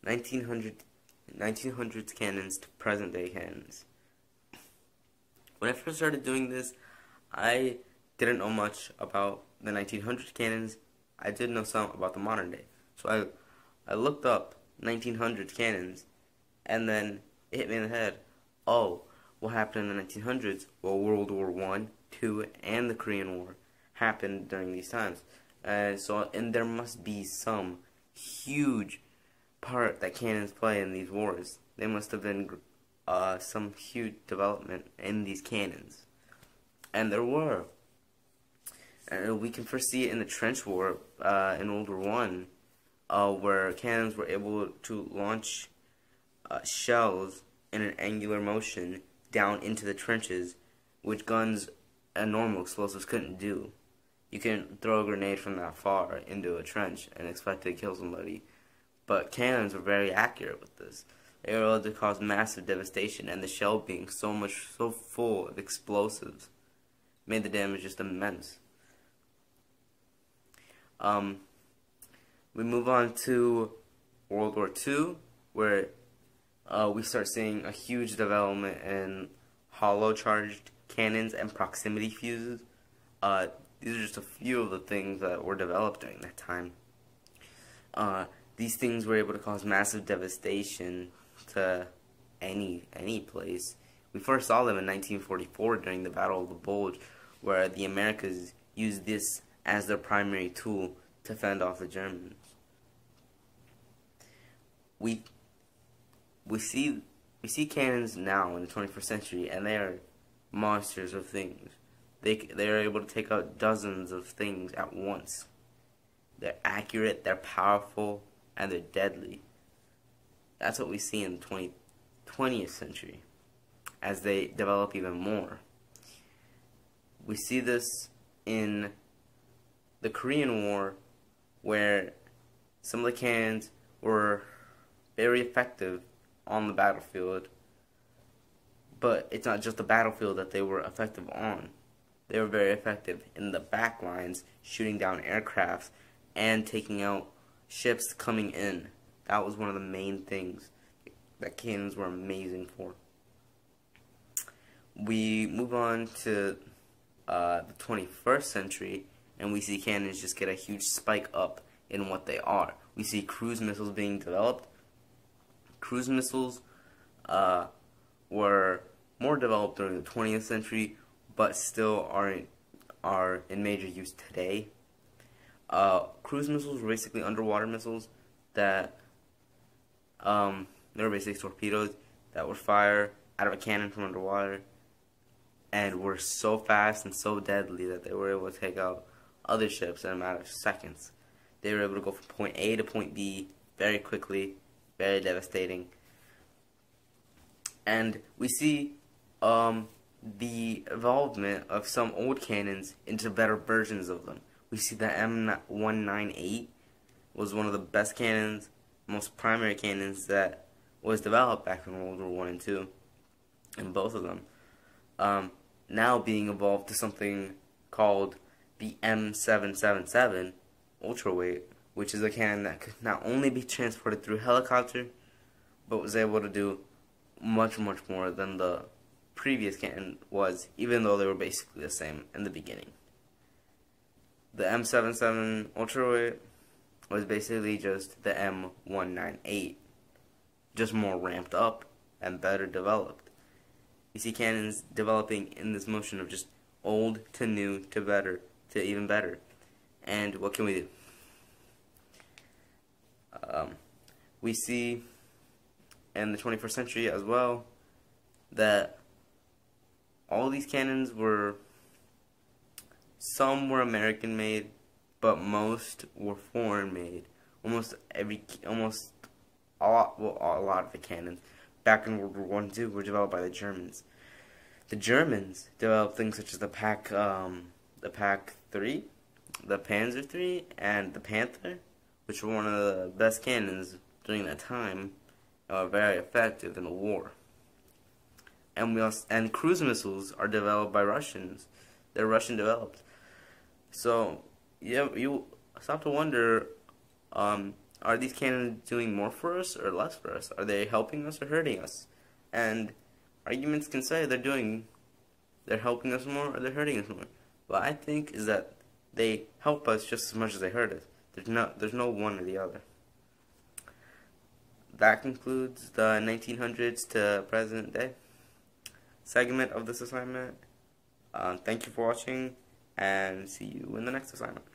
1900s cannons to present day cannons. When I first started doing this, I didn't know much about the 1900 cannons. I did know some about the modern day. So I looked up 1900 cannons, and then it hit me in the head. Oh, what happened in the 1900s? Well, World War I, II, and the Korean War happened during these times. And there must be some huge part that cannons play in these wars. There must have been some huge development in these cannons. And there were. We can first see it in the trench war in World War One, where cannons were able to launch shells in an angular motion down into the trenches, which guns and normal explosives couldn't do. You can throw a grenade from that far into a trench and expect to kill somebody, but cannons were very accurate with this. They were able to cause massive devastation, and the shell being so full of explosives made the damage just immense. We move on to World War II, where we start seeing a huge development in hollow charged cannons and proximity fuses. These are just a few of the things that were developed during that time. These things were able to cause massive devastation to any place. We first saw them in 1944 during the Battle of the Bulge, where the Americas used this as their primary tool to fend off the Germans. We see cannons now in the 21st century, and they are monsters of things. They are able to take out dozens of things at once. They're accurate, they're powerful, and they're deadly. That's what we see in the 20th century as they develop even more. We see this in the Korean War, where some of the cannons were very effective on the battlefield, but it's not just the battlefield that they were effective on. They were very effective in the back lines, shooting down aircrafts and taking out ships coming in. That was one of the main things that cannons were amazing for. We move on to the 21st century, and we see cannons just get a huge spike up in what they are. We see cruise missiles being developed. Cruise missiles were more developed during the 20th century, but still are in major use today. Cruise missiles were basically underwater missiles that they were basically torpedoes that would fire out of a cannon from underwater, and were so fast and so deadly that they were able to take out other ships in a matter of seconds. They were able to go from point A to point B very quickly, very devastating. And we see the involvement of some old cannons into better versions of them. We see the M198 was one of the best cannons, most primary cannons that was developed back in World War I and II, and both of them now being evolved to something called the M777 ultraweight, which is a cannon that could not only be transported through helicopter, but was able to do much more than the previous cannon was, even though they were basically the same in the beginning. The M77 ultraweight was basically just the M198, just more ramped up and better developed. You see cannons developing in this motion of just old to new to better to even better. And what can we do? We see in the 21st century as well that all these cannons were, some were American made, but most were foreign made. A lot of the cannons back in World War I and II were developed by the Germans. The Germans developed things such as the Pak 3, the Panzer 3, and the Panther, which were one of the best cannons during that time, very effective in the war. And cruise missiles are developed by Russians. They're Russian developed. So yeah, you stop to wonder are these canons doing more for us or less for us? Are they helping us or hurting us? And arguments can say they're helping us more or they're hurting us more. What I think is that they help us just as much as they hurt us. There's no one or the other. That concludes the 1900s to present day segment of this assignment. Thank you for watching, and see you in the next assignment.